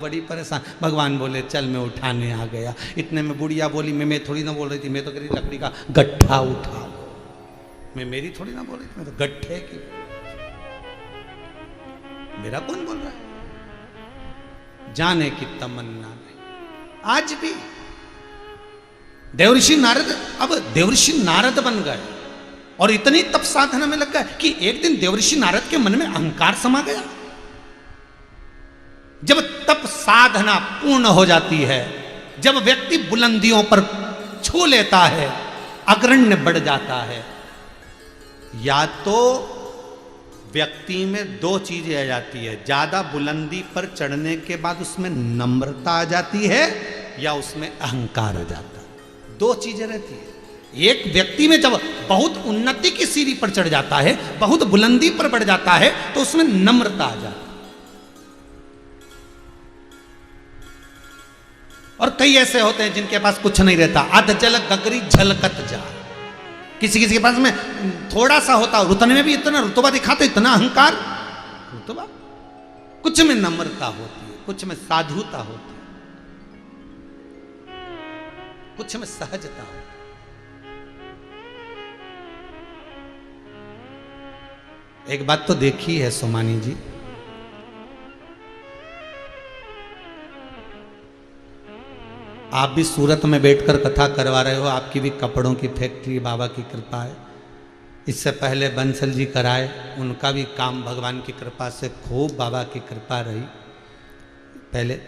बड़ी परेशान। भगवान बोले चल मैं उठाने आ गया। इतने में बुढ़िया बोली मैं थोड़ी ना बोल रही थी, मैं तो कह रही लकड़ी का गट्ठा उठा लो। मैं मेरी थोड़ी ना बोल रही थी, मैं तो गट्ठे की। मेरा कौन बोल रहा है? जाने की तमन्ना नहीं। आज भी देवर्षि नारद, अब देवर्षि नारद बन गए और इतनी तप साधना में लग गए कि एक दिन देवर्षि नारद के मन में अहंकार समा गया। जब तप साधना पूर्ण हो जाती है, जब व्यक्ति बुलंदियों पर छू लेता है, अग्रण्य बढ़ जाता है, या तो व्यक्ति में दो चीजें आ जाती है। ज्यादा बुलंदी पर चढ़ने के बाद उसमें नम्रता आ जाती है या उसमें अहंकार आ जाता है। दो चीजें रहती है। एक व्यक्ति में जब बहुत उन्नति की सीढ़ी पर चढ़ जाता है, बहुत बुलंदी पर बढ़ जाता है, तो उसमें नम्रता आ जाती है। और कई ऐसे होते हैं जिनके पास कुछ नहीं रहता, अध जल गगरी झलकत जा। किसी किसी के पास में थोड़ा सा होता, रुतने में भी इतना रुतबा दिखाते, इतना अहंकार, रुतबा। कुछ में नम्रता होती है, कुछ में साधुता होती है, कुछ में सहजता होती है। एक बात तो देखी है सोमानी जी, आप भी सूरत में बैठकर कथा करवा रहे हो, आपकी भी कपड़ों की फैक्ट्री, बाबा की कृपा है। इससे पहले बंसल जी कराए, उनका भी काम भगवान की कृपा से खूब बाबा की कृपा रही। पहले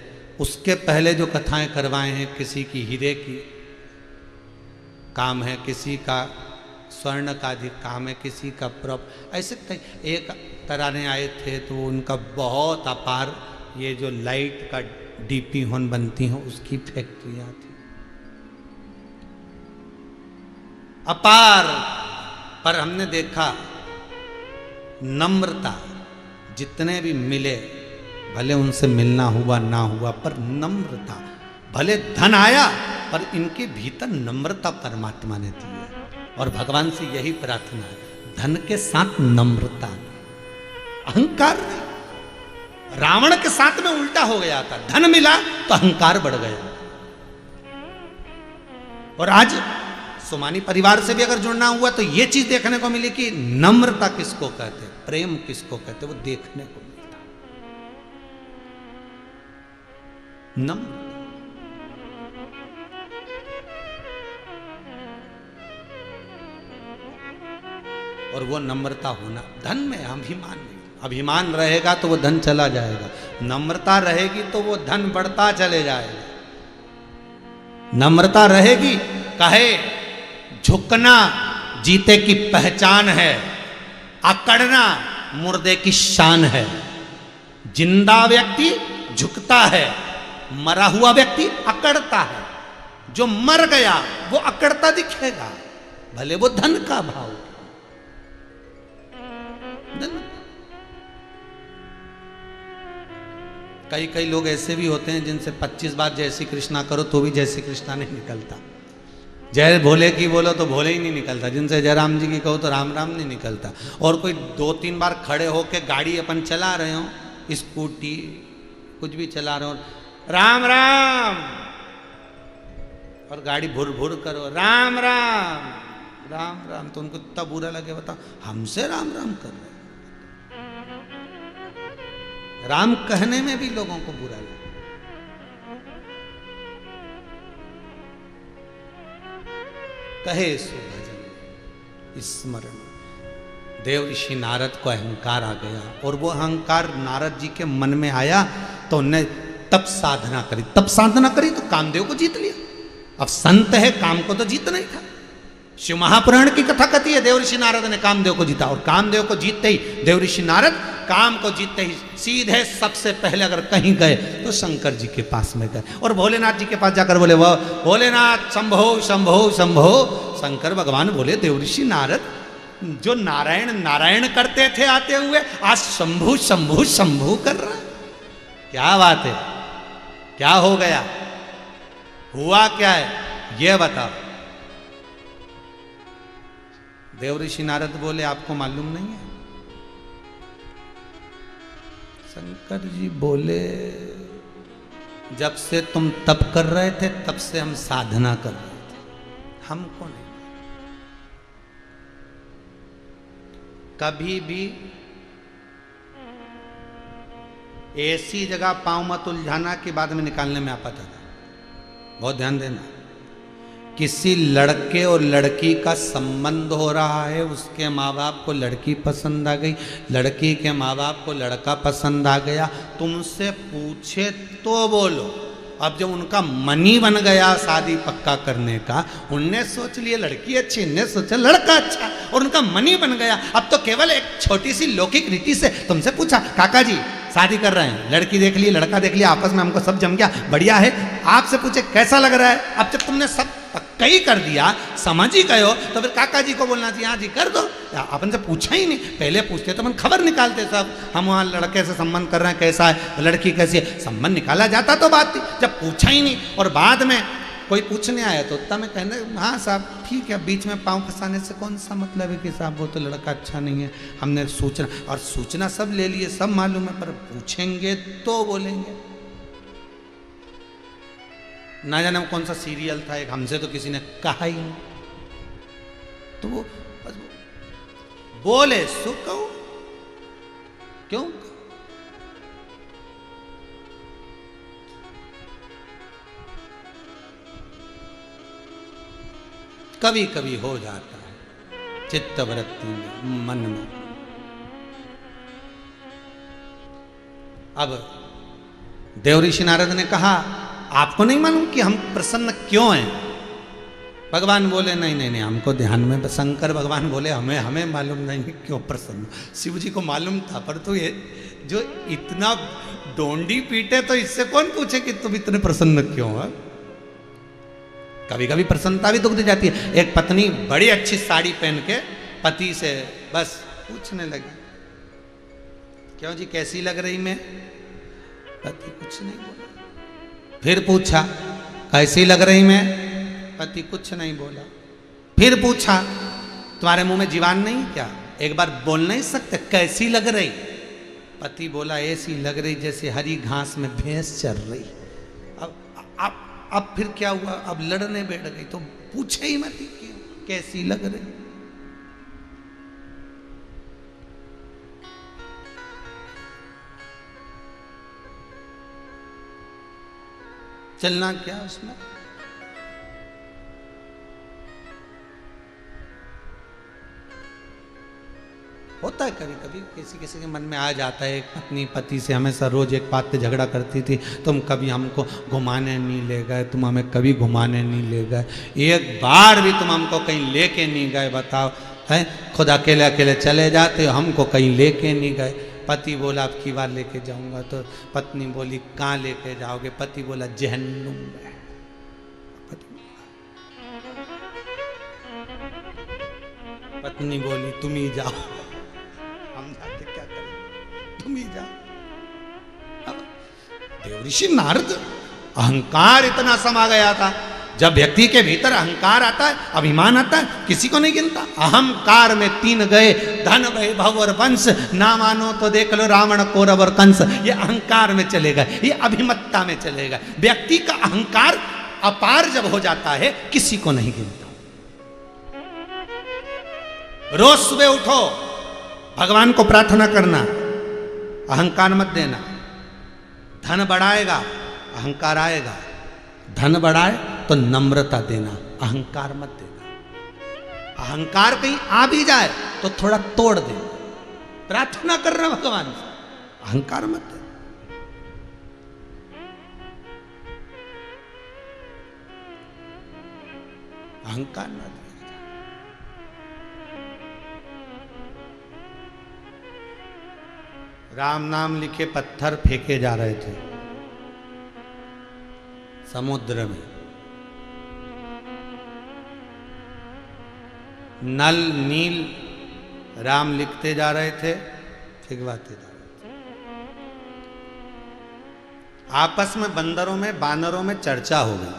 उसके पहले जो कथाएं करवाए हैं, किसी की हीरे की काम है, किसी का स्वर्ण का अधिक काम है, किसी का प्रॉप, ऐसे कई। एक कराने आए थे तो उनका बहुत अपार, ये जो लाइट का डीपी होन बनती हैं उसकी फैक्ट्रियां थी, अपार। पर हमने देखा नम्रता, जितने भी मिले, भले उनसे मिलना हुआ ना हुआ, पर नम्रता, भले धन आया पर इनके भीतर नम्रता परमात्मा ने दी है। और भगवान से यही प्रार्थना है, धन के साथ नम्रता, अहंकार नहीं। रावण के साथ में उल्टा हो गया था, धन मिला तो अहंकार बढ़ गया। और आज सोमानी परिवार से भी अगर जुड़ना हुआ तो यह चीज देखने को मिली कि नम्रता किसको कहते, प्रेम किसको कहते, वो देखने को मिलता। नम्र, और वो नम्रता होना, धन में अभिमान नहीं। अभिमान रहेगा तो वो धन चला जाएगा, नम्रता रहेगी तो वो धन बढ़ता चले जाएगा। नम्रता रहेगी, कहे झुकना जीते की पहचान है, अकड़ना मुर्दे की शान है। जिंदा व्यक्ति झुकता है, मरा हुआ व्यक्ति अकड़ता है। जो मर गया वो अकड़ता दिखेगा, भले वो धन का भाव। कई कई लोग ऐसे भी होते हैं जिनसे 25 बार जय श्री कृष्णा करो तो भी जय श्री कृष्णा नहीं निकलता। जय भोले की बोलो तो भोले ही नहीं निकलता। जिनसे जय राम जी की कहो तो राम राम नहीं निकलता। और कोई 2-3 बार खड़े होके गाड़ी अपन चला रहे हो, स्कूटी कुछ भी चला रहे हो, राम राम, और गाड़ी भुर भुर करो, राम राम राम राम, तो उनको इतना बुरा लगे, बताओ हमसे राम राम कर रहे। राम कहने में भी लोगों को बुरा लगा। कहे सो भजन स्मरण। देव ऋषि नारद को अहंकार आ गया, और वो अहंकार नारद जी के मन में आया तो उन्होंने तप साधना करी। तप साधना करी तो कामदेव को जीत लिया। अब संत है, काम को तो जीतना ही था। शिव महापुराण की कथा कहती है देवर्षि नारद ने कामदेव को जीता, और कामदेव को जीतते ही देवर्षि नारद काम को जीतते ही सीधे सबसे पहले अगर कहीं गए तो शंकर जी के पास में गए, और भोलेनाथ जी के पास जाकर बोले, वह भोलेनाथ शंभो शंभो शंभो। शंकर भगवान बोले देवर्षि नारद, जो नारायण नारायण करते थे आते हुए, आज शंभु शंभु शंभु कर रहा। क्या बात है, क्या हो गया, हुआ क्या है ये बताओ। देवर्षि नारद बोले आपको मालूम नहीं है। शंकर जी बोले जब से तुम तप कर रहे थे तब से हम साधना कर रहे थे, हमको नहीं। कभी भी ऐसी जगह पांव मत उलझाना कि बाद में निकालने में आपत्ति है। बहुत ध्यान देना। किसी लड़के और लड़की का संबंध हो रहा है, उसके माँ बाप को लड़की पसंद आ गई, लड़की के माँ बाप को लड़का पसंद आ गया, तुमसे पूछे तो बोलो। अब जब उनका मन ही बन गया शादी पक्का करने का, उनने सोच लिया लड़की अच्छी, इनने सोचा लड़का अच्छा, और उनका मन ही बन गया। अब तो केवल एक छोटी सी लौकिक रीति से तुमसे पूछा, काका जी शादी कर रहे हैं, लड़की देख ली लड़का देख लिया, आपस में हमको सब जम गया, बढ़िया है, आपसे पूछे कैसा लग रहा है। अब जब तुमने सब पक्का ही कर दिया, समझ ही गए हो, तो फिर काका जी को बोलना चाहिए हाँ जी कर दो। अपन से पूछा ही नहीं, पहले पूछते तो अपन खबर निकालते सब, हम वहाँ लड़के से संबंध कर रहे हैं, कैसा है लड़की कैसी है, संबंध निकाला जाता तो बात थी। जब पूछा ही नहीं और बाद में कोई पूछने आया तो तब मैं कहने हाँ साहब ठीक है, बीच में पाँव फंसाने से कौन सा मतलब है कि साहब वो तो लड़का अच्छा नहीं है, हमने सूचना, और सूचना सब ले लिए, सब मालूम है, पर पूछेंगे तो बोलेंगे। ना जाने वो कौन सा सीरियल था एक, हमसे तो किसी ने कहा ही नहीं, तो वो बस बोले सो कहो, क्यों? कभी कभी हो जाता है चित्तवृत्ति में, मन में। अब देवऋषि नारद ने कहा आपको नहीं मालूम कि हम प्रसन्न क्यों हैं? भगवान बोले नहीं नहीं नहीं, हमको ध्यान में, शंकर भगवान बोले हमें मालूम नहीं क्यों प्रसन्न। शिव जी को मालूम था, पर तो ये जो इतना डोंडी पीटे तो इससे कौन पूछे कि तुम इतने प्रसन्न क्यों है? कभी कभी प्रसन्नता भी दुख दे जाती है। एक पत्नी बड़ी अच्छी साड़ी पहन के पति से बस पूछने लगी, क्यों जी कैसी लग रही मैं? पति कुछ नहीं बोला। फिर पूछा कैसी लग रही मैं? पति कुछ नहीं बोला। फिर पूछा तुम्हारे मुंह में जीवान नहीं क्या, एक बार बोल नहीं सकते कैसी लग रही? पति बोला ऐसी लग रही जैसे हरी घास में भैंस चर रही। अब फिर क्या हुआ? अब लड़ने बैठ गई, तो पूछे ही मत क्यों कैसी लग रही। चलना क्या उसमें? होता है कभी कभी किसी किसी के मन में आ जाता है। एक पत्नी पति से हमेशा रोज एक बात पे झगड़ा करती थी, तुम कभी हमको घुमाने नहीं ले गए, तुम हमें कभी घुमाने नहीं ले गए, एक बार भी तुम हमको कहीं लेके नहीं गए, बताओ है? खुद अकेले अकेले चले जाते हो, हमको कहीं लेके नहीं गए। पति बोला अब की बार लेके जाऊंगा, तो पत्नी बोली कहाँ लेके जाओगे? पति बोला जहन्नुम में। पत्नी बोली तुम ही जाओ, हम जाके क्या करें, तुम ही जाओ। अब देवऋषि नारद, अहंकार इतना समा गया था। जब व्यक्ति के भीतर अहंकार आता है, अभिमान आता है, किसी को नहीं गिनता। अहंकार में 3 गए, धन वैभव और वंश, ना मानो तो देख लो रावण कौरव और कंस। ये अहंकार में चले गए, ये अभिमत्ता में चले गए। व्यक्ति का अहंकार अपार जब हो जाता है, किसी को नहीं गिनता। रोज सुबह उठो, भगवान को प्रार्थना करना, अहंकार मत देना। धन बढ़ाएगा, अहंकार आएगा। धन बढ़ाए तो नम्रता देना, अहंकार मत देना। अहंकार कहीं आ भी जाए तो थोड़ा तोड़ दे, प्रार्थना करना भगवान से, अहंकार मत देना। अहंकार न दे। राम नाम लिखे पत्थर फेंके जा रहे थे समुद्र में। नल नील राम लिखते जा रहे थे, फिगवाते जा रहे थे। आपस में बंदरों में, बानरों में चर्चा हो गई,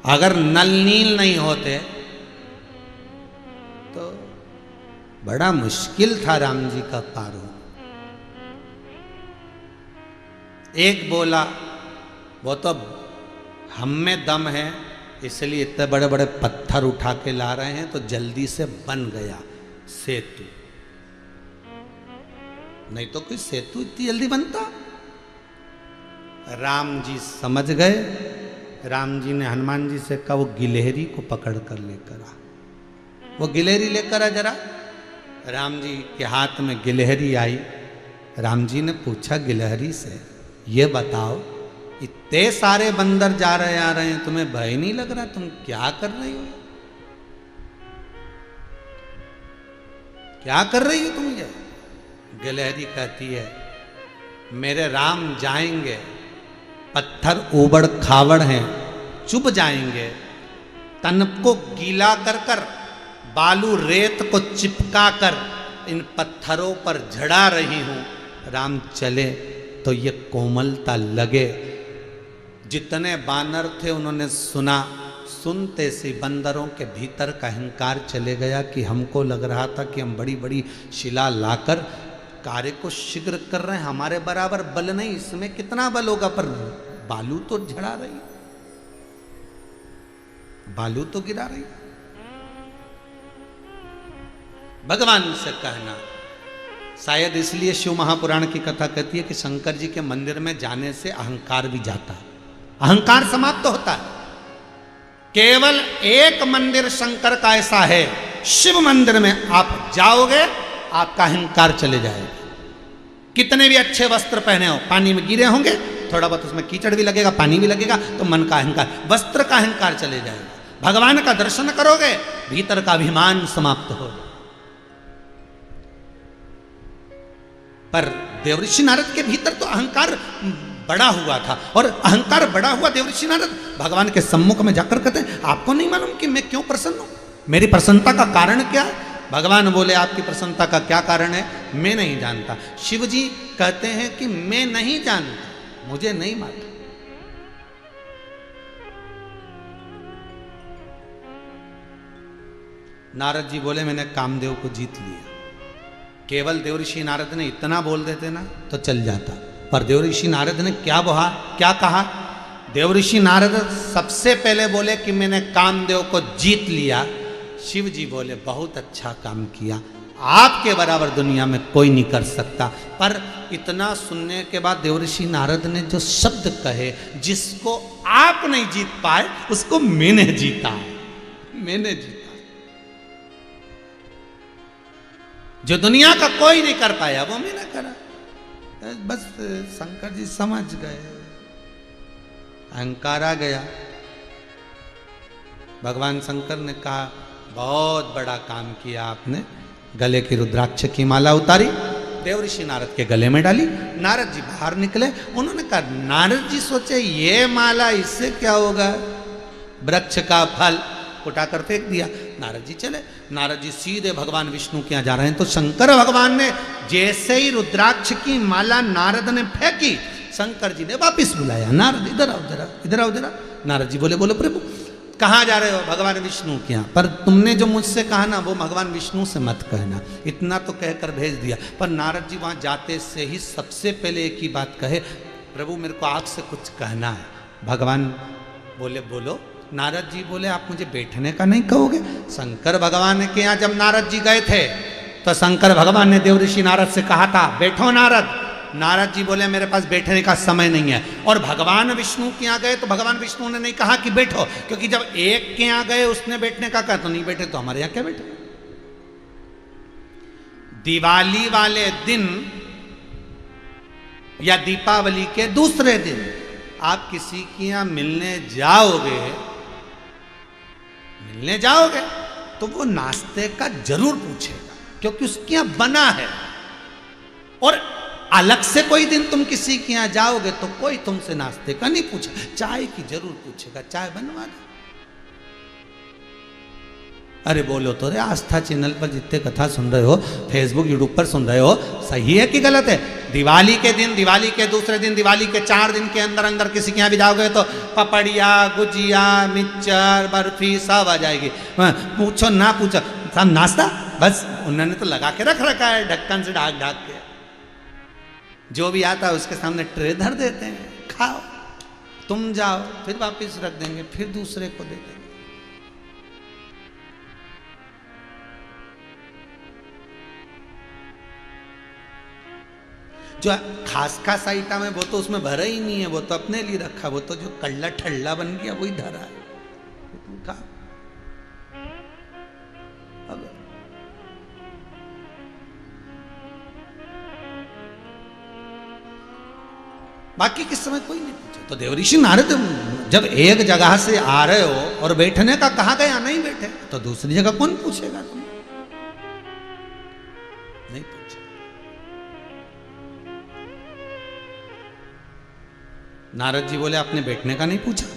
अगर नल नील नहीं होते तो बड़ा मुश्किल था राम जी का पार होना। एक बोला वो तो हम में दम है, इसलिए इतने बड़े बड़े पत्थर उठा के ला रहे हैं, तो जल्दी से बन गया सेतु। नहीं तो कोई सेतु इतनी जल्दी बनता? राम जी समझ गए। राम जी ने हनुमान जी से कहा वो गिलहरी को पकड़ कर लेकर आ। वो गिलहरी लेकर आ जरा। राम जी के हाथ में गिलहरी आई। राम जी ने पूछा गिलहरी से, ये बताओ इतने सारे बंदर जा रहे आ रहे हैं, तुम्हें भय नहीं लग रहा? तुम क्या कर रही हो? क्या कर रही हो तुम ये? गिलहरी कहती है मेरे राम जाएंगे, पत्थर ऊबड़ खाबड़ हैं, चुभ जाएंगे, तन को गीला कर कर बालू रेत को चिपका कर इन पत्थरों पर झड़ा रही हूं। राम चले तो ये कोमलता लगे। जितने बानर थे उन्होंने सुना। सुनते से बंदरों के भीतर का अहंकार चले गया कि हमको लग रहा था कि हम बड़ी बड़ी शिला लाकर कार्य को शीघ्र कर रहे हैं, हमारे बराबर बल नहीं, इसमें कितना बल होगा, पर बालू तो झड़ा रही, बालू तो गिरा रही। भगवान से कहना, शायद इसलिए शिव महापुराण की कथा कहती है कि शंकर जी के मंदिर में जाने से अहंकार भी जाता है, अहंकार समाप्त तो होता है। केवल एक मंदिर शंकर का ऐसा है, शिव मंदिर में आप जाओगे आपका अहंकार चले जाएगा। कितने भी अच्छे वस्त्र पहने हो, पानी में गिरे होंगे, थोड़ा बहुत उसमें कीचड़ भी लगेगा, पानी भी लगेगा, तो मन का अहंकार, वस्त्र का अहंकार चले जाएगा। भगवान का दर्शन करोगे, भीतर का अभिमान समाप्त हो। पर देवऋषि नारद के भीतर तो अहंकार बड़ा हुआ था, और अहंकार बड़ा हुआ देवऋषि नारद भगवान के सम्मुख में जाकर कहते हैं आपको नहीं मालूम कि मैं क्यों प्रसन्न हूं, मेरी प्रसन्नता का कारण क्या है? भगवान बोले आपकी प्रसन्नता का क्या कारण है? मैं नहीं जानता। शिव जी कहते हैं कि मैं नहीं जानता, मुझे नहीं मालूम। नारद जी बोले मैंने कामदेव को जीत लिया। केवल देवऋषि नारद ने इतना बोल देते ना तो चल जाता, पर देवऋषि नारद ने क्या कहा? देवऋषि नारद सबसे पहले बोले कि मैंने कामदेव को जीत लिया। शिव जी बोले बहुत अच्छा काम किया, आपके बराबर दुनिया में कोई नहीं कर सकता। पर इतना सुनने के बाद देवऋषि नारद ने जो शब्द कहे, जिसको आप नहीं जीत पाए उसको मैंने जीता, मैंने जीता। जो दुनिया का कोई नहीं कर पाया वो मैंने करा। बस शंकर जी समझ गए, अहंकार आ गया। भगवान शंकर ने कहा बहुत बड़ा काम किया आपने। गले की रुद्राक्ष की माला उतारी, देवऋषि नारद के गले में डाली। नारद जी बाहर निकले। उन्होंने कहा, नारद जी सोचे ये माला इससे क्या होगा, वृक्ष का फल, उठाकर फेंक दिया। नारद जी चले। नारद जी सीधे भगवान विष्णु के यहाँ जा रहे हैं, तो शंकर भगवान ने जैसे ही रुद्राक्ष की माला नारद ने फेंकी, शंकर जी ने वापिस बुलाया, नारद इधर आओ जरा, इधर आओ जरा। नारद जी बोले प्रभु कहाँ जा रहे हो? भगवान विष्णु के यहाँ। पर तुमने जो मुझसे कहा ना वो भगवान विष्णु से मत कहना, इतना तो कहकर भेज दिया। पर नारद जी वहाँ जाते से ही सबसे पहले एक ही बात कहे, प्रभु मेरे को आपसे कुछ कहना है। भगवान बोले बोलो। नारद जी बोले आप मुझे बैठने का नहीं कहोगे? शंकर भगवान के यहाँ जब नारद जी गए थे तो शंकर भगवान ने देवऋषि नारद से कहा था बैठो नारद। नारद जी बोले मेरे पास बैठने का समय नहीं है। और भगवान विष्णु के यहाँ गए तो भगवान विष्णु ने नहीं कहा कि बैठो, क्योंकि जब एक के यहाँ गए उसने बैठने का कहा तो नहीं बैठे, तो हमारे यहाँ क्या बैठे? दिवाली वाले दिन या दीपावली के दूसरे दिन आप किसी के यहाँ मिलने जाओगे तो वो नाश्ते का जरूर पूछेगा, क्योंकि उसके यहाँ बना है। और अलग से कोई दिन तुम किसी के यहाँ जाओगे तो कोई तुमसे नाश्ते का नहीं पूछे, चाय की जरूर पूछेगा, चाय बनवा दो। अरे बोलो तो रे, आस्था चैनल पर जितने कथा सुन रहे हो, फेसबुक यूट्यूब पर सुन रहे हो, सही है कि गलत है? दिवाली के दिन, दिवाली के दूसरे दिन, दिवाली के 4 दिन के अंदर अंदर किसी के यहाँ भी जाओगे तो पपड़िया, गुजिया, मिक्सचर, बर्फी सब आ जाएगी। पूछो ना पूछो, सब नाश्ता बस उन्होंने तो लगा के रख रखा है, ढक्कन से ढाक ढाक के। जो भी आता है उसके सामने ट्रे धर देते हैं, खाओ। तुम जाओ, फिर वापस रख देंगे, फिर दूसरे को दे देंगे। जो खास खास आइटम है वो तो उसमें भरा ही नहीं है, वो तो अपने लिए रखा, वो तो जो कल्ला ठल्ला बन गया वही धरा है। बाकी किस समय कोई नहीं पूछा। तो देवऋषि नारद जब एक जगह से आ रहे हो और बैठने का कहा गया नहीं बैठे, तो दूसरी जगह कौन पूछेगा? तुम नहीं पूछे। नारद जी बोले आपने बैठने का नहीं पूछा।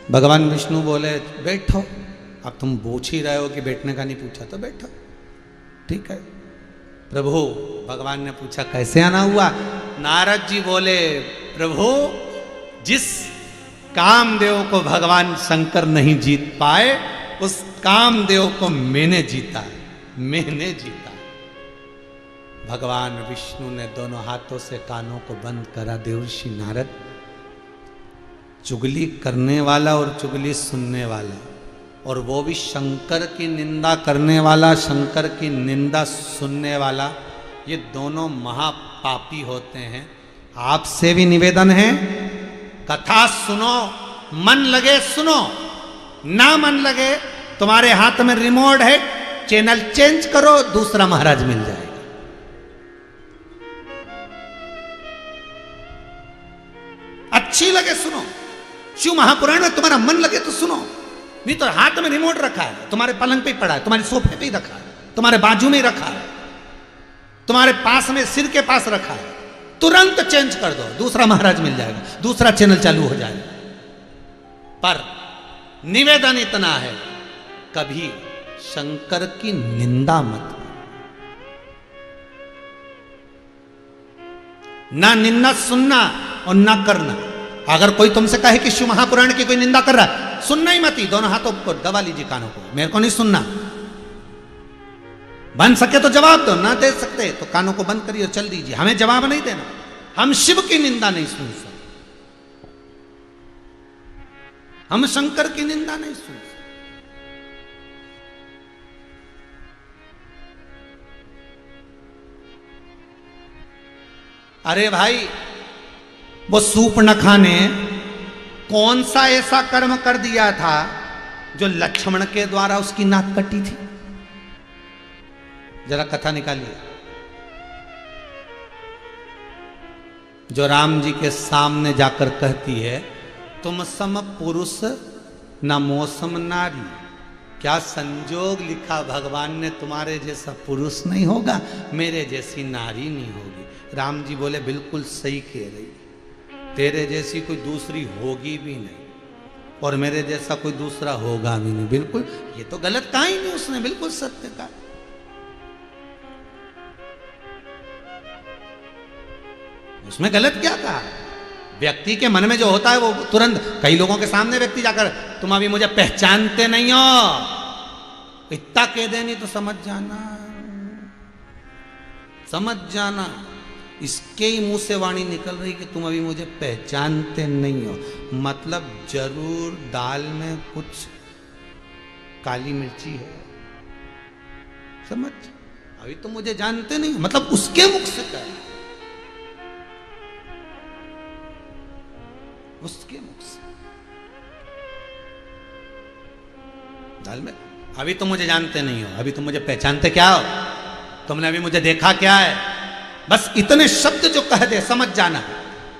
भगवान विष्णु बोले बैठो। अब तुम पूछ ही रहे हो कि बैठने का नहीं पूछा, तो बैठो, ठीक है। प्रभु भगवान ने पूछा कैसे आना हुआ? नारद जी बोले प्रभु जिस कामदेव को भगवान शंकर नहीं जीत पाए, उस कामदेव को मैंने जीता, मैंने जीता। भगवान विष्णु ने दोनों हाथों से कानों को बंद करा। देवर्षि नारद, चुगली करने वाला और चुगली सुनने वाला, और वो भी शंकर की निंदा करने वाला, शंकर की निंदा सुनने वाला, ये दोनों महापापी होते हैं। आपसे भी निवेदन है, कथा सुनो, मन लगे सुनो, ना मन लगे तुम्हारे हाथ में रिमोट है, चैनल चेंज करो, दूसरा महाराज मिल जाएगा। अच्छी लगे सुनो, शिव महापुराण में तुम्हारा मन लगे तो सुनो, नहीं तो हाथ में रिमोट रखा है, तुम्हारे पलंग पे ही पड़ा है, तुम्हारे सोफे पे ही रखा है, तुम्हारे बाजू में ही रखा है, तुम्हारे पास में सिर के पास रखा है, तुरंत चेंज कर दो, दूसरा महाराज मिल जाएगा, दूसरा चैनल चालू हो जाएगा। पर निवेदन इतना है, कभी शंकर की निंदा मत, ना निंदा सुनना और ना करना। अगर कोई तुमसे कहे कि शिव महापुराण की कोई निंदा कर रहा है, सुनना ही मत ही, दोनों हाथों को दबा लीजिए कानों को, मेरे को नहीं सुनना। बन सके तो जवाब दो, ना दे सकते तो कानों को बंद करिए और चल दीजिए, हमें जवाब नहीं देना। हम शिव की निंदा नहीं सुन सकते, हम शंकर की निंदा नहीं सुन सकते। अरे भाई, वो सूर्पणखा ने कौन सा ऐसा कर्म कर दिया था जो लक्ष्मण के द्वारा उसकी नाक कटी थी? जरा कथा निकालिए। जो राम जी के सामने जाकर कहती है, तुम सम पुरुष न मौसम नारी। क्या संजोग लिखा भगवान ने, तुम्हारे जैसा पुरुष नहीं होगा, मेरे जैसी नारी नहीं होगी। राम जी बोले बिल्कुल सही कह रही, तेरे जैसी कोई दूसरी होगी भी नहीं, और मेरे जैसा कोई दूसरा होगा भी नहीं। बिल्कुल, ये तो गलत कहा ही नहीं उसने, बिल्कुल सत्य कहा। उसमें गलत क्या कहा? व्यक्ति के मन में जो होता है वो तुरंत, कई लोगों के सामने व्यक्ति जाकर तुम अभी मुझे पहचानते नहीं हो, इतना कह देनी तो समझ जाना, समझ जाना। इसके ही मुंह से वाणी निकल रही कि तुम अभी मुझे पहचानते नहीं हो, मतलब जरूर दाल में कुछ काली मिर्ची है, समझ। अभी तुम मुझे जानते नहीं, मतलब उसके मुख से कह, उसके मुख से दाल में, अभी तुम मुझे जानते नहीं हो, अभी तुम मुझे पहचानते क्या हो, तुमने अभी मुझे देखा क्या है। बस इतने शब्द जो कह दे समझ जाना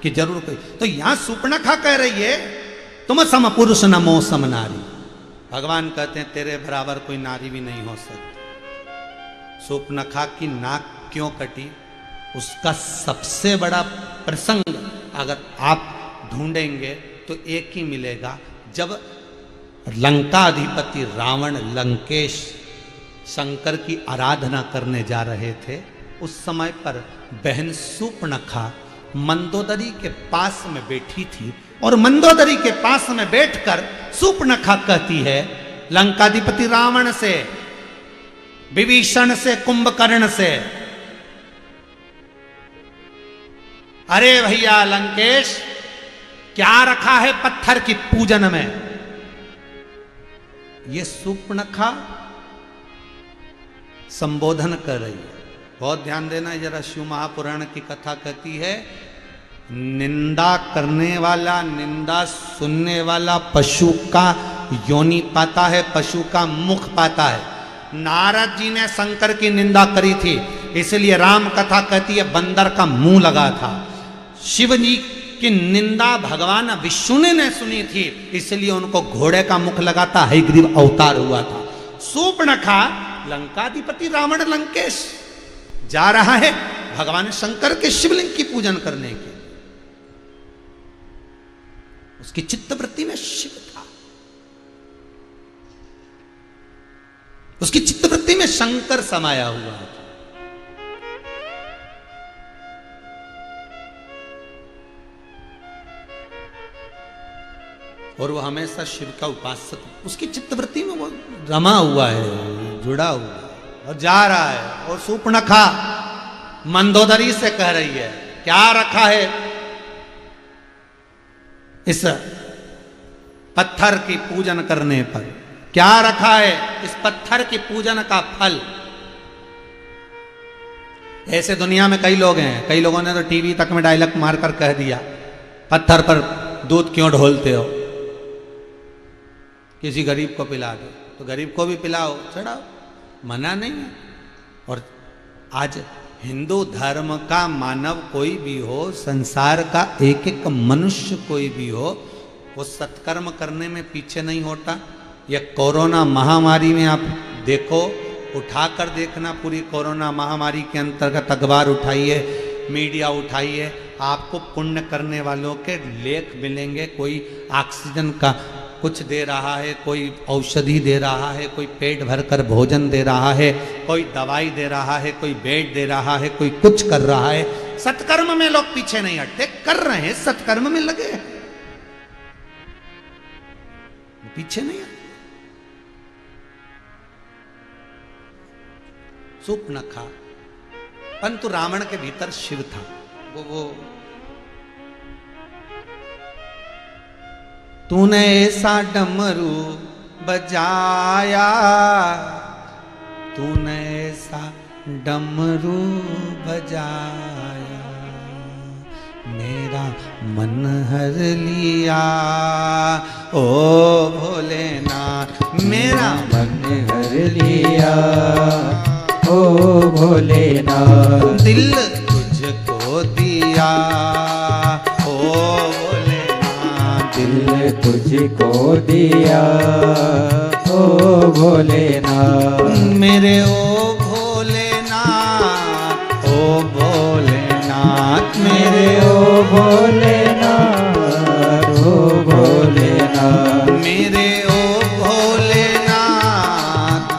कि जरूर कोई। तो यहां सूर्पणखा कह रही है तुम सम पुरुष न मौसम नारी। भगवान कहते हैं तेरे बराबर कोई नारी भी नहीं हो सकती। सूर्पणखा की नाक क्यों कटी, उसका सबसे बड़ा प्रसंग अगर आप ढूंढेंगे तो एक ही मिलेगा। जब लंकाधिपति रावण लंकेश शंकर की आराधना करने जा रहे थे, उस समय पर बहन सूर्पणखा मंदोदरी के पास में बैठी थी, और मंदोदरी के पास में बैठकर सूर्पणखा कहती है लंकाधिपति रावण से, विभीषण से, कुंभकर्ण से, अरे भैया लंकेश, क्या रखा है पत्थर की पूजन में? ये सूर्पणखा संबोधन कर रही है। बहुत ध्यान देना जरा, शिव महापुराण की कथा कहती है निंदा करने वाला, निंदा सुनने वाला पशु का योनि पाता है, पशु का मुख पाता है। नारद जी ने शंकर की निंदा करी थी, इसलिए राम कथा कहती है बंदर का मुंह लगा था। शिव जी की निंदा भगवान विष्णु ने सुनी थी, इसलिए उनको घोड़े का मुख लगाता हयग्रीव अवतार हुआ था। सूर्पणखा लंकाधिपति रावण लंकेश जा रहा है भगवान शंकर के शिवलिंग की पूजन करने के। उसकी चित्तवृत्ति में शिव था, उसकी चित्तवृत्ति में शंकर समाया हुआ था। और वो हमेशा शिव का उपासक, उसकी चित्तवृत्ति में वो रमा हुआ है, जुड़ा हुआ है और जा रहा है। और सूर्पणखा मंदोदरी से कह रही है क्या रखा है इस पत्थर की पूजन करने पर, क्या रखा है इस पत्थर की पूजन का फल। ऐसे दुनिया में कई लोग हैं, कई लोगों ने तो टीवी तक में डायलॉग मारकर कह दिया पत्थर पर दूध क्यों ढोलते हो, किसी गरीब को पिला दो, तो गरीब को भी पिलाओ, चढ़ाओ, मना नहीं है। और आज हिंदू धर्म का मानव कोई भी हो, संसार का एक एक मनुष्य कोई भी हो, वो सत्कर्म करने में पीछे नहीं होता। यह कोरोना महामारी में आप देखो, उठाकर देखना, पूरी कोरोना महामारी के अंतर्गत अखबार उठाइए, मीडिया उठाइए, आपको पुण्य करने वालों के लेख मिलेंगे। कोई ऑक्सीजन का कुछ दे रहा है, कोई औषधि दे रहा है, कोई पेट भरकर भोजन दे रहा है, कोई दवाई दे रहा है, कोई बेड दे रहा है, कोई कुछ कर रहा है। सत्कर्म में लोग पीछे नहीं हटते, कर रहे हैं, सत्कर्म में लगे हैं, पीछे नहीं हटते। सूर्पणखा, परंतु रावण के भीतर शिव था। वो तूने ऐसा डमरू बजाया, तूने ऐसा डमरू बजाया, मेरा मन हर लिया, ओ भोलेनाथ मेरा मन हर लिया, ओ भोलेनाथ दिल तुझको दिया, ओ दिल तुझको दिया, ओ भोलेनाथ मेरे ओ भोलेनाथ, ओ भोलेनाथ मेरे ओ भोलेनाथ, ओ भोलेनाथ मेरे ओ भोलेनाथ,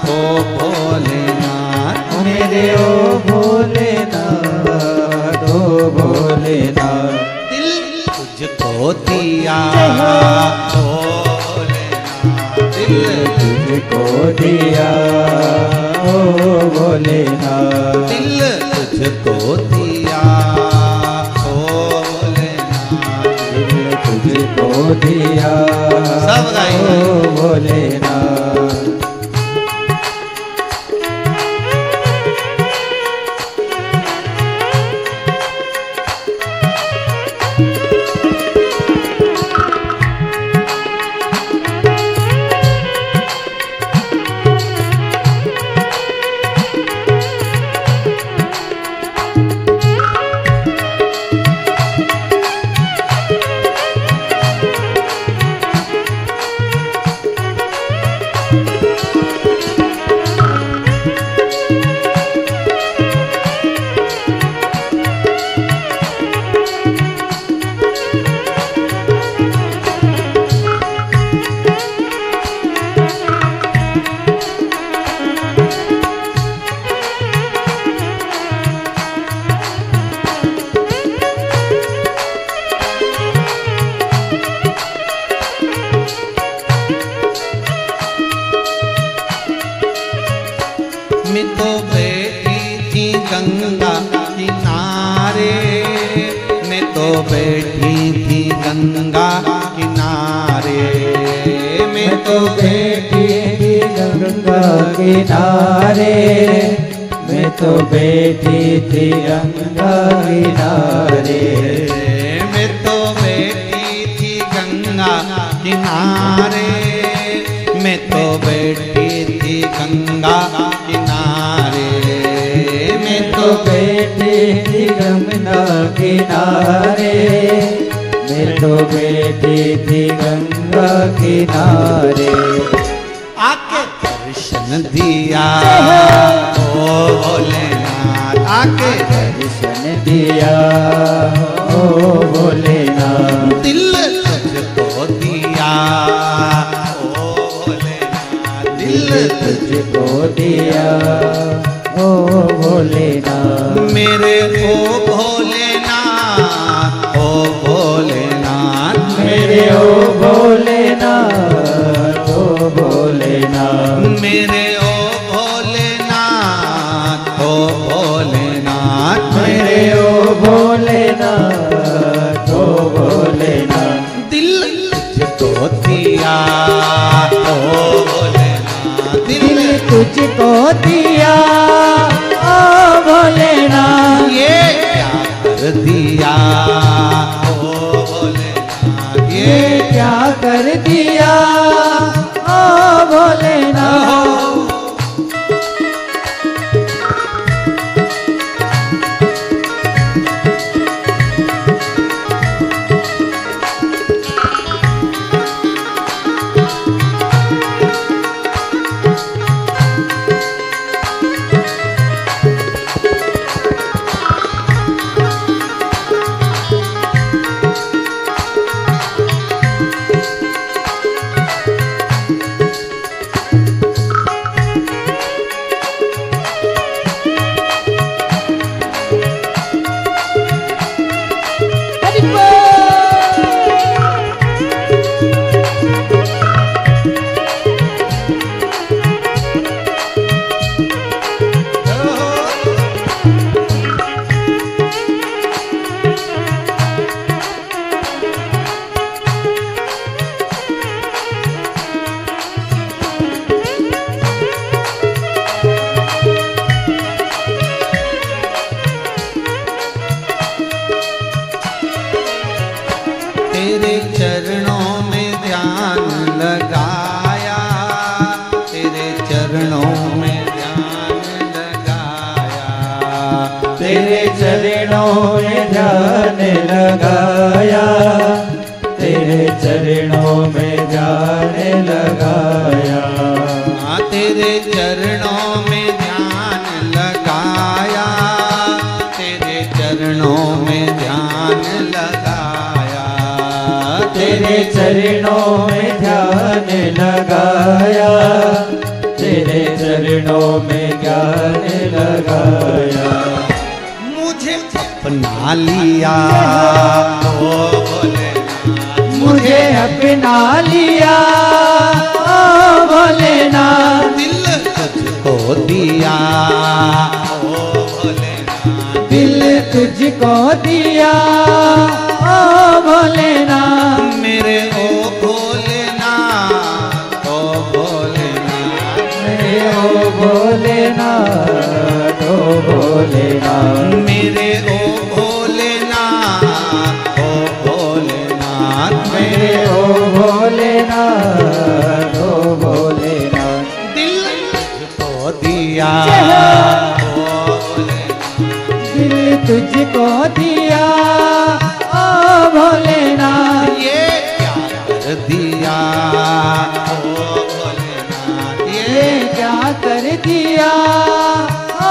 ओ भोलेनाथ मेरे ओ भोलेनाथ, ओ भोलेनाथ दिल तुझको दिया, ओ भोलेनाथ दिल तुझको दिया, ओ भोलेनाथ दिल तुझको दिया, ओ भोलेनाथ दिल तुझको दिया, सब गाएंगे। ओ भोलेनाथ बैठी थी गंगा किनारे, मैं तो बैठी थी गंगा किनारे, मैं तो बैठी थी गंगा किनारे, मैं तो बैठी थी गंगा किनारे, मैं तो बैठी थी गंगा किनारे, मैं तो बैठी थी गंगा किनारे। आके दर्शन दिया ओ भोलेनाथ, आके दर्शन दिया ओ भोलेनाथ, दिल तुझको दिया ओ भोलेनाथ, दिल तुझको दिया ओ भोलेनाथ, मेरे ओ भोलेनाथ, ओ भोलेनाथ, मेरे ओ भोलेनाथ, ओ भोलेनाथ, मेरे ओ भोलेनाथ, ओ भोलेनाथ, मेरे ओ भोलेनाथ, ओ भोलेनाथ, दिल तुझको दिया ओ भोलेनाथ, दिल तुझको दिया ओ भोलेनाथ, ये क्या कर दिया ओ भोलेनाथ, ये क्या कर दिया ओ भोलेनाथ। तेरे चरणों में ध्यान लगाया, तेरे चरणों में ध्यान लगाया, तेरे चरणों में ध्यान लगाया, तेरे चरणों में ध्यान लगाया, तेरे चरणों में ध्यान लगाया, तेरे चरणों में ध्यान लगाया, तेरे चरणों में ध्यान लगाया, तेरे चरणों में ध्यान लगाया, मुझे अपना लिया ओ भोलेनाथ, मुझे अपना लिया ओ भोलेनाथ, दिल तुझको दिया ओ भोलेनाथ, दिल तुझको दिया ओ भोलेनाथ, मेरे ओ भोलेनाथ, ओ भोलेनाथ, मेरे ओ भोलेनाथ, ओ भोलेनाथ, मेरे ओ भोलेनाथ, ओ भोलेनाथ, मेरे ओ भोलेनाथ, ओ भोलेनाथ, दिल तुझको दिया ओ भोलेनाथ, दिल तुझको दिया ओ भोलेनाथ, ये क्या कर दिया ओ भोलेनाथ, ये क्या कर दिया ओ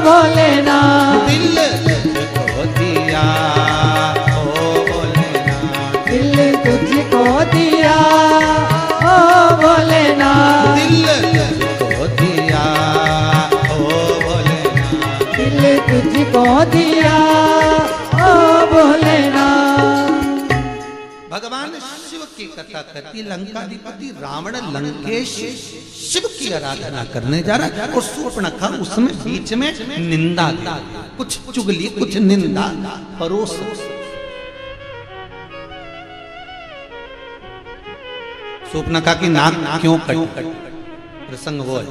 भोलेनाथ, दिल तुझको दिया ओ भोलेनाथ, दिल तुझको दिया ओ भोलेनाथ, दिल तुझको दिया ओ भोलेनाथ, दिल तुझको दिया ओ भोलेनाथ। भगवान शिव की कथा करती लंकाधिपति रावण लंकेश शिव की आराधना करने जा रहा है और शूर्पणखा उसमें बीच में निंदा दी, कुछ चुगली कुछ निंदा परोस। सूर्पनखा की नाक क्यों कटी, प्रसंग वो है।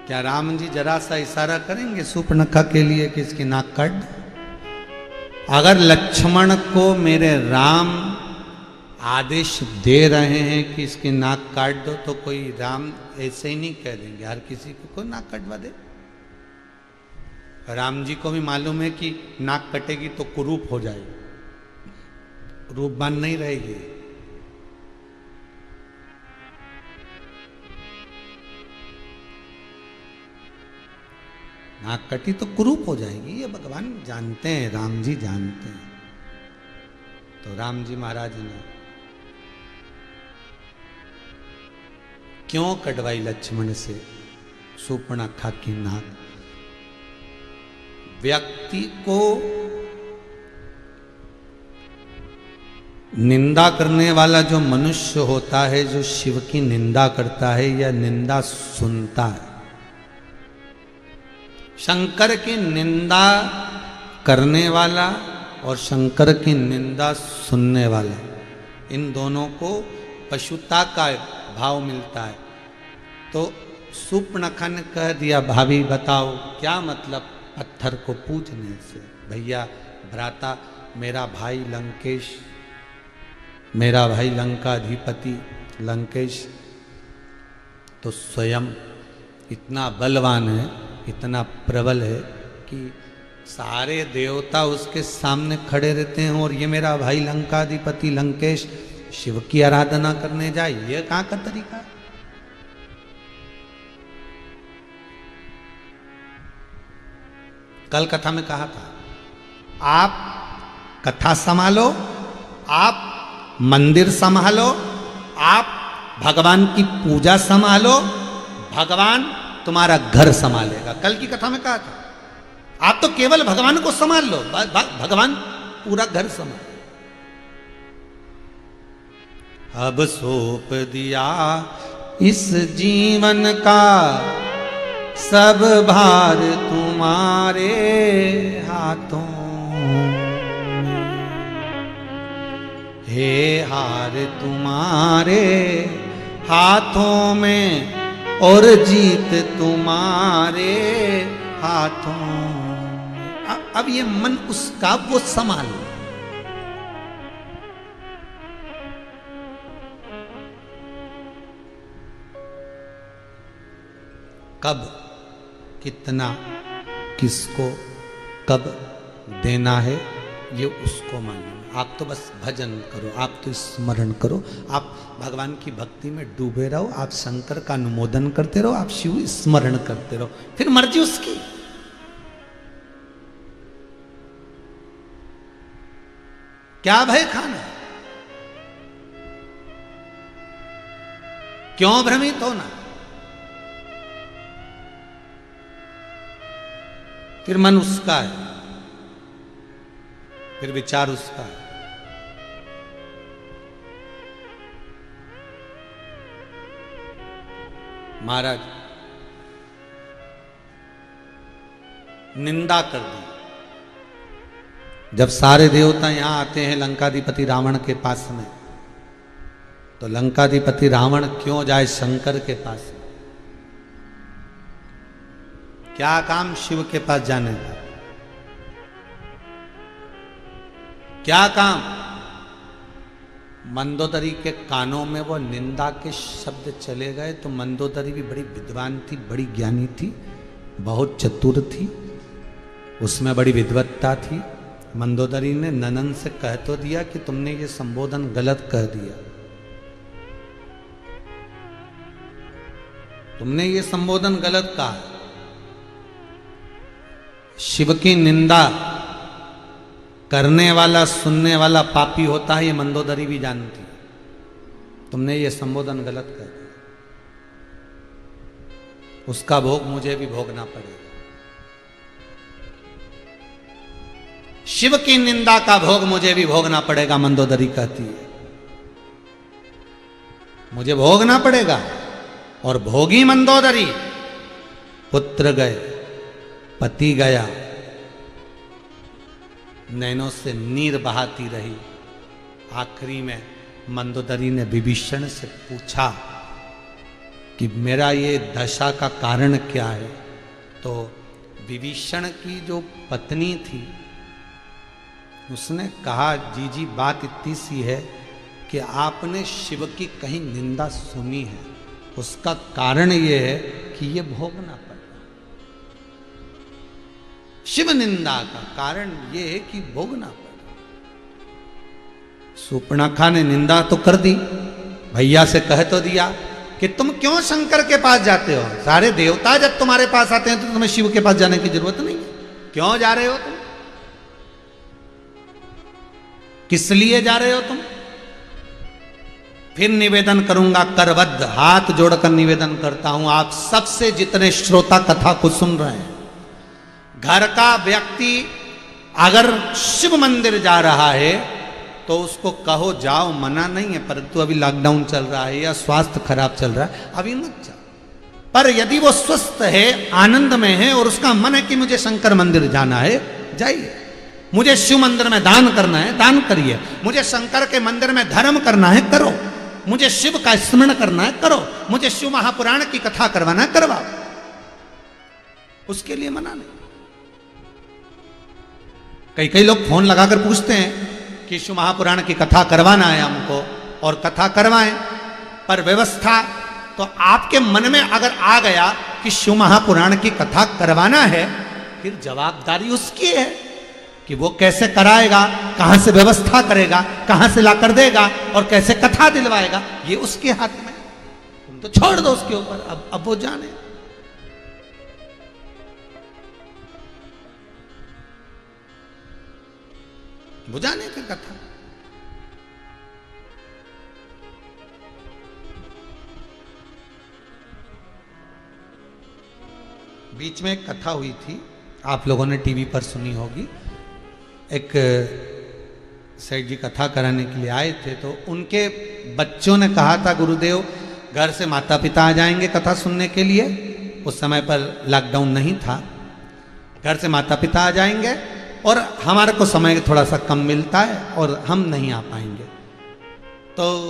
क्या राम जी जरा सा इशारा करेंगे सूर्पनखा के लिए कि इसकी नाक काट दो? अगर लक्ष्मण को मेरे राम आदेश दे रहे हैं कि इसकी नाक काट दो, तो कोई राम ऐसे ही नहीं कह देंगे हर किसी को नाक कटवा दे। राम जी को भी मालूम है कि नाक कटेगी तो कुरूप हो जाएगी, रूपवान नहीं रहेगी। नाक कटी तो कुरूप हो जाएगी, ये भगवान जानते हैं, राम जी जानते हैं। तो राम जी महाराज ने क्यों कटवाई लक्ष्मण से सूर्पनखा की नाक? व्यक्ति को निंदा करने वाला जो मनुष्य होता है, जो शिव की निंदा करता है या निंदा सुनता है, शंकर की निंदा करने वाला और शंकर की निंदा सुनने वाला, इन दोनों को पशुता का भाव मिलता है। तो सूर्पनखा ने कह दिया, भाभी बताओ क्या मतलब पत्थर को पूजने से? भैया भ्राता, मेरा भाई लंकेश, मेरा भाई लंकाधिपति लंकेश तो स्वयं इतना बलवान है, इतना प्रबल है कि सारे देवता उसके सामने खड़े रहते हैं, और ये मेरा भाई लंकाधिपति लंकेश शिव की आराधना करने जाए, ये कहां का तरीका है? कल कथा में कहा था, आप कथा संभालो, आप मंदिर संभालो, आप भगवान की पूजा संभालो, भगवान तुम्हारा घर संभालेगा। कल की कथा में कहा था, आप तो केवल भगवान को संभाल लो, भगवान पूरा घर संभाल। अब सौंप दिया इस जीवन का सब भार तुम्हारे हाथों में, हे हार तुम्हारे हाथों में और जीत तुम्हारे हाथों में। अब ये मन उसका वो संभाल। कब कितना किसको कब देना है ये उसको मालूम है। आप तो बस भजन करो, आप तो स्मरण करो, आप भगवान की भक्ति में डूबे रहो, आप शंकर का अनुमोदन करते रहो, आप शिव स्मरण करते रहो, फिर मर्जी उसकी। क्या भय खाना, क्यों भ्रमित होना? फिर मन उसका है, फिर विचार उसका है। महाराज निंदा कर दी। जब सारे देवता यहां आते हैं लंकाधिपति रावण के पास में, तो लंकाधिपति रावण क्यों जाए शंकर के पास? क्या काम शिव के पास जाने का? क्या काम? मंदोदरी के कानों में वो निंदा के शब्द चले गए, तो मंदोदरी भी बड़ी विद्वान थी, बड़ी ज्ञानी थी, बहुत चतुर थी, उसमें बड़ी विद्वत्ता थी। मंदोदरी ने ननन से कह तो दिया कि तुमने ये संबोधन गलत कह दिया, तुमने ये संबोधन गलत कहा। शिव की निंदा करने वाला सुनने वाला पापी होता है, ये मंदोदरी भी जानती। तुमने ये संबोधन गलत कर दिया, उसका भोग मुझे भी भोगना पड़ेगा। शिव की निंदा का भोग मुझे भी भोगना पड़ेगा, मंदोदरी कहती है, मुझे भोगना पड़ेगा। और भोगी मंदोदरी। पुत्र गए, पति गया, नैनों से नीर बहाती रही। आखिरी में मंदोदरी ने विभीषण से पूछा कि मेरा ये दशा का कारण क्या है। तो विभीषण की जो पत्नी थी उसने कहा, जी बात इतनी सी है कि आपने शिव की कहीं निंदा सुनी है, उसका कारण ये है कि ये भोगना पड़ा। शिव निंदा का कारण ये है कि भोगना पड़ा। सूर्पणखा ने निंदा तो कर दी, भैया से कह तो दिया कि तुम क्यों शंकर के पास जाते हो, सारे देवता जब तुम्हारे पास आते हैं तो तुम्हें शिव के पास जाने की जरूरत नहीं है, क्यों जा रहे हो तुम, किस लिए जा रहे हो तुम। फिर निवेदन करूंगा, करबद्ध हाथ जोड़कर निवेदन करता हूं आप सबसे, जितने श्रोता कथा को सुन रहे हैं, घर का व्यक्ति अगर शिव मंदिर जा रहा है तो उसको कहो जाओ, मना नहीं है, परंतु अभी लॉकडाउन चल रहा है या स्वास्थ्य खराब चल रहा है, अभी मत जाओ। पर यदि वो स्वस्थ है, आनंद में है और उसका मन है कि मुझे शंकर मंदिर जाना है, जाइए। मुझे शिव मंदिर में दान करना है, दान करिए। मुझे शंकर के मंदिर में धर्म करना है, करो। मुझे शिव का स्मरण करना है, करो। मुझे शिव महापुराण की कथा करवाना है, करवाओ। उसके लिए मना नहीं। कई लोग फोन लगाकर पूछते हैं कि शिव महापुराण की कथा करवाना है हमको, और कथा करवाएं, पर व्यवस्था तो आपके मन में अगर आ गया कि शिव महापुराण की कथा करवाना है, फिर जवाबदारी उसकी है कि वो कैसे कराएगा, कहां से व्यवस्था करेगा, कहां से ला कर देगा और कैसे कथा दिलवाएगा, ये उसके हाथ में। तुम तो छोड़ दो उसके ऊपर, अब वो जाने। बुझाने की कथा। बीच में एक कथा हुई थी, आप लोगों ने टीवी पर सुनी होगी। एक सेठ जी कथा कराने के लिए आए थे, तो उनके बच्चों ने कहा था, गुरुदेव घर से माता पिता आ जाएंगे कथा सुनने के लिए। उस समय पर लॉकडाउन नहीं था। घर से माता पिता आ जाएंगे और हमारे को समय थोड़ा सा कम मिलता है और हम नहीं आ पाएंगे। तो